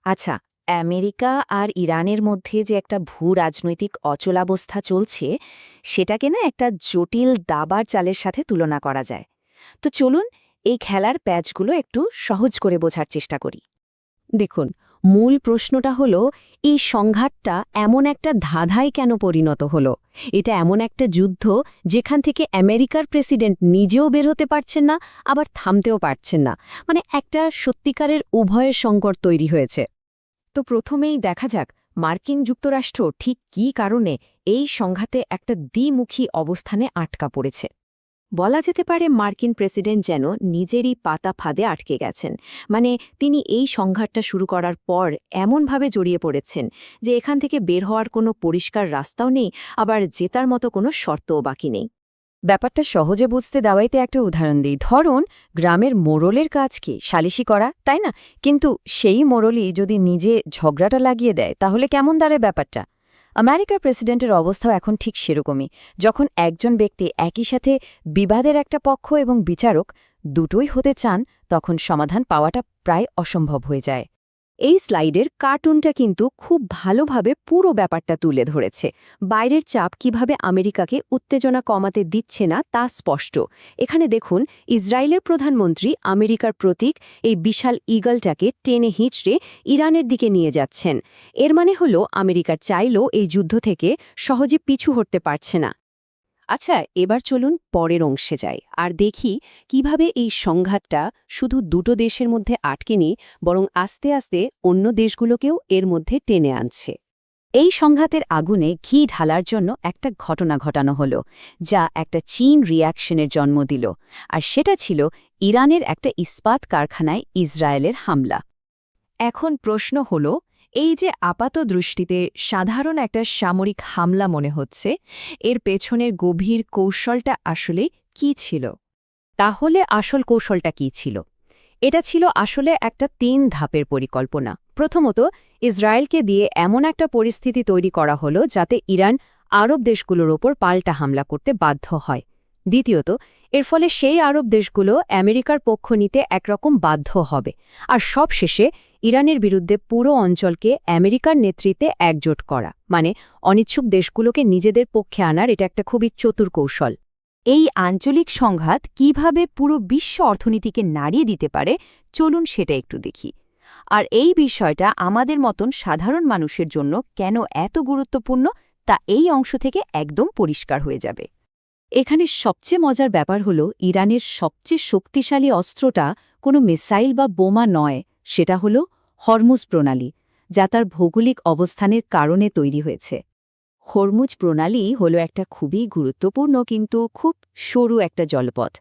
আচ্ছা, আমেরিকা আর ইরানের মধ্যে যে একটা ভূ-রাজনৈতিক অচলাবস্থা চলছে, সেটাকে না একটা জটিল দাবার চালের সাথে তুলনা করা যায়। তো চলুন এই খেলার প্যাচগুলো একটু সহজ করে বোঝার চেষ্টা করি। দেখুন, মূল প্রশ্নটা হলো এই সংঘাতটা এমন একটা ধাঁধায় কেন পরিণত হলো? এটা এমন একটা যুদ্ধ যেখান থেকে আমেরিকার প্রেসিডেন্ট নিজেও বের হতে পারছেন না, আবার থামতেও পারছেন না। মানে একটা সত্যিকারের উভয়ের সংকট তৈরি হয়েছে। তো প্রথমেই দেখা যাক মার্কিন যুক্তরাষ্ট্র ঠিক কী কারণে এই সংঘাতে একটা দ্বিমুখী অবস্থানে আটকা পড়েছে। বলা যেতে পারে মার্কিন প্রেসিডেন্ট যেন নিজেরই পাতা ফাঁদে আটকে গেছেন। মানে তিনি এই সংঘাতটা শুরু করার পর এমনভাবে জড়িয়ে পড়েছেন যে এখান থেকে বের হওয়ার কোনো পরিষ্কার রাস্তাও নেই, আবার জেতার মতো কোনো শর্তও বাকি নেই। ব্যাপারটা সহজে বুঝতে দেওয়াইতে একটা উদাহরণ দিই। ধরুন, গ্রামের মোড়লের কাজ কি সালিশি করা, তাই না? কিন্তু সেই মোড়লই যদি নিজে ঝগড়াটা লাগিয়ে দেয়, তাহলে কেমন দাঁড়ায় ব্যাপারটা? আমেরিকার প্রেসিডেন্টের অবস্থাও এখন ঠিক সেরকমই। যখন একজন ব্যক্তি একই সাথে বিবাদের একটা পক্ষ এবং বিচারক দুটোই হতে চান, তখন সমাধান পাওয়াটা প্রায় অসম্ভব হয়ে যায়। এই স্লাইডের কার্টুনটা কিন্তু খুব ভালোভাবে পুরো ব্যাপারটা তুলে ধরেছে। বাইরের চাপ কিভাবে আমেরিকাকে উত্তেজনা কমাতে দিচ্ছে না তা স্পষ্ট। এখানে দেখুন, ইসরায়েলের প্রধানমন্ত্রী আমেরিকার প্রতীক এই বিশাল ঈগলটাকে টেনে হিঁচড়ে ইরানের দিকে নিয়ে যাচ্ছেন। এর মানে হলো আমেরিকা চাইলেও এই যুদ্ধ থেকে সহজে পিছু হটতে পারছে না। আচ্ছা, এবার চলুন পরের অংশে যাই আর দেখি কিভাবে এই সংঘাতটা শুধু দুটো দেশের মধ্যে আটকে নেই, বরং আস্তে আস্তে অন্য দেশগুলোকেও এর মধ্যে টেনে আনছে। এই সংঘাতের আগুনে ঘি ঢালার জন্য একটা ঘটনা ঘটানো হলো, যা একটা চেইন রিয়াকশনের জন্ম দিল। আর সেটা ছিল ইরানের একটা ইস্পাত কারখানায় ইসরায়েলের হামলা। এখন প্রশ্ন হল, এই যে আপাত দৃষ্টিতে সাধারণ একটা সামরিক হামলা মনে হচ্ছে, এর পেছনের গভীর কৌশলটা আসলে কি ছিল? তাহলে আসল কৌশলটা কি ছিল? এটা ছিল আসলে একটা ৩ ধাপের পরিকল্পনা। প্রথমত, ইসরায়েলকে দিয়ে এমন একটা পরিস্থিতি তৈরি করা হলো যাতে ইরান আরব দেশগুলোর ওপর পাল্টা হামলা করতে বাধ্য হয়। দ্বিতীয়ত, এর ফলে সেই আরব দেশগুলো আমেরিকার পক্ষ নিতে একরকম বাধ্য হবে। আর সবশেষে ইরানের বিরুদ্ধে পুরো অঞ্চলকে আমেরিকার নেতৃত্বে একজোট করা, মানে অনিচ্ছুক দেশগুলোকে নিজেদের পক্ষে আনার এটা একটা খুবই চতুর কৌশল। এই আঞ্চলিক সংঘাত কিভাবে পুরো বিশ্ব অর্থনীতিকে নাড়িয়ে দিতে পারে, চলুন সেটা একটু দেখি। আর এই বিষয়টা আমাদের মতন সাধারণ মানুষের জন্য কেন এত গুরুত্বপূর্ণ, তা এই অংশ থেকে একদম পরিষ্কার হয়ে যাবে। এখানে সবচেয়ে মজার ব্যাপার হল, ইরানের সবচেয়ে শক্তিশালী অস্ত্রটা কোনো মিসাইল বা বোমা নয়, সেটা হল হরমুজ প্রণালী, যা তার ভৌগোলিক অবস্থানের কারণে তৈরি হয়েছে। হরমুজ প্রণালী হল একটা খুবই গুরুত্বপূর্ণ কিন্তু খুব সরু একটা জলপথ।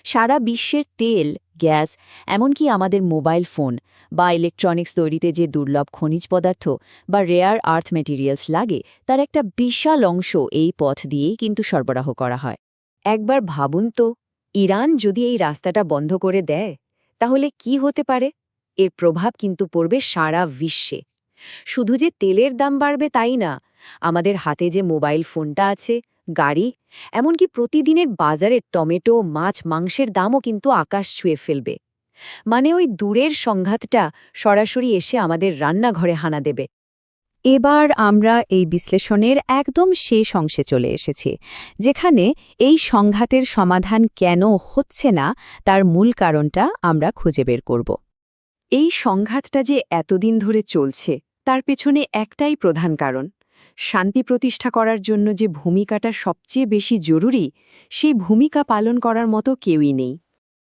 সারা বিশ্বের তেল, গ্যাস, এমনকি আমাদের মোবাইল ফোন বা ইলেকট্রনিক্স তৈরিতে যে দুর্লভ খনিজ পদার্থ বা রেয়ার আর্থ ম্যাটেরিয়ালস লাগে, তার একটা বিশাল অংশ এই পথ দিয়েই কিন্তু সরবরাহ করা হয়। একবার ভাবুন তো, ইরান যদি এই রাস্তাটা বন্ধ করে দেয়, তাহলে কি হতে পারে? এর প্রভাব কিন্তু পড়বে সারা বিশ্বে। শুধু যে তেলের দাম বাড়বে তাই না, আমাদের হাতে যে মোবাইল ফোনটা আছে, গাড়ি, এমনকি প্রতিদিনের বাজারের টমেটো, মাছ, মাংসের দামও কিন্তু আকাশ ছুঁয়ে ফেলবে। মানে ওই দূরের সংঘাতটা সরাসরি এসে আমাদের রান্নাঘরে হানা দেবে। এবার আমরা এই বিশ্লেষণের একদম শেষ অংশে চলে এসেছি, যেখানে এই সংঘাতের সমাধান কেন হচ্ছে না তার মূল কারণটা আমরা খুঁজে বের করব। এই সংঘাতটা যে এতদিন ধরে চলছে, তার পেছনে একটাই প্রধান কারণ: শান্তি প্রতিষ্ঠা করার জন্য যে ভূমিকাটা সবচেয়ে বেশি জরুরি, সেই ভূমিকা পালন করার মতো কেউই নেই।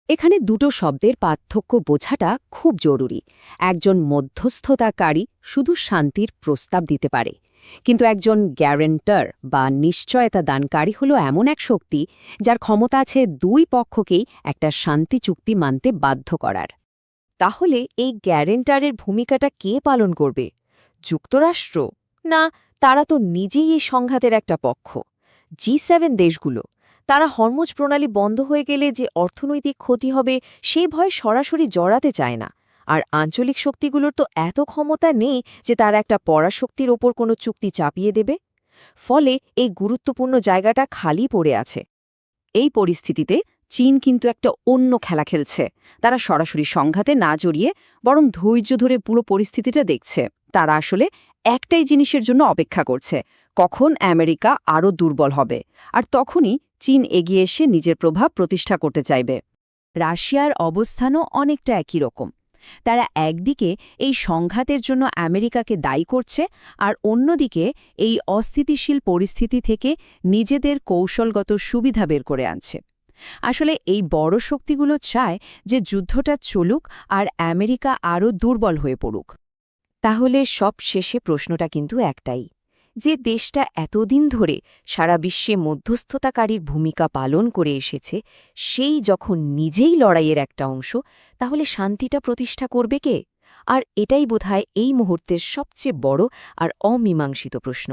এখানে দুটো শব্দের পার্থক্য বোঝাটা খুব জরুরি। একজন মধ্যস্থতাকারী শুধু শান্তির প্রস্তাব দিতে পারে, কিন্তু একজন গ্যারেন্টার বা নিশ্চয়তা দানকারী হলো এমন এক শক্তি যার ক্ষমতা আছে দুই পক্ষকেই একটা শান্তি চুক্তি মানতে বাধ্য করার। তাহলে এই গ্যারেন্টারের ভূমিকাটা কে পালন করবে? যুক্তরাষ্ট্র? না, তারা তো নিজেই এই সংঘাতের একটা পক্ষ। G7 দেশগুলো, তারা হরমুজ প্রণালী বন্ধ হয়ে গেলে যে অর্থনৈতিক ক্ষতি হবে সেই ভয় সরাসরি জড়াতে চায় না। আর আঞ্চলিক শক্তিগুলোর তো এত ক্ষমতা নেই যে তারা একটা পরাশক্তির ওপর কোনো চুক্তি চাপিয়ে দেবে। ফলে এই গুরুত্বপূর্ণ জায়গাটা খালি পড়ে আছে। এই পরিস্থিতিতে চীন কিন্তু একটা অন্য খেলা খেলছে। তারা সরাসরি সংঘাতে না জড়িয়ে বরং ধৈর্য ধরে পুরো পরিস্থিতিটা দেখছে। তারা আসলে একটাই জিনিসের জন্য অপেক্ষা করছে, কখন আমেরিকা আরও দুর্বল হবে, আর তখনই চীন এগিয়ে এসে নিজের প্রভাব প্রতিষ্ঠা করতে চাইবে। রাশিয়ার অবস্থানও অনেকটা একই রকম। তারা একদিকে এই সংঘাতের জন্য আমেরিকাকে দায়ী করছে, আর অন্যদিকে এই অস্থিতিশীল পরিস্থিতি থেকে নিজেদের কৌশলগত সুবিধা বের করে আনছে। আসলে এই বড় শক্তিগুলো চায় যে যুদ্ধটা চলুক আর আমেরিকা আরও দুর্বল হয়ে পড়ুক। তাহলে সব শেষে প্রশ্নটা কিন্তু একটাই, যে দেশটা এতদিন ধরে সারা বিশ্বে মধ্যস্থতাকারীর ভূমিকা পালন করে এসেছে, সেই যখন নিজেই লড়াইয়ের একটা অংশ, তাহলে শান্তিটা প্রতিষ্ঠা করবে কে? আর এটাই বোধহয় এই মুহূর্তের সবচেয়ে বড় আর অমীমাংসিত প্রশ্ন।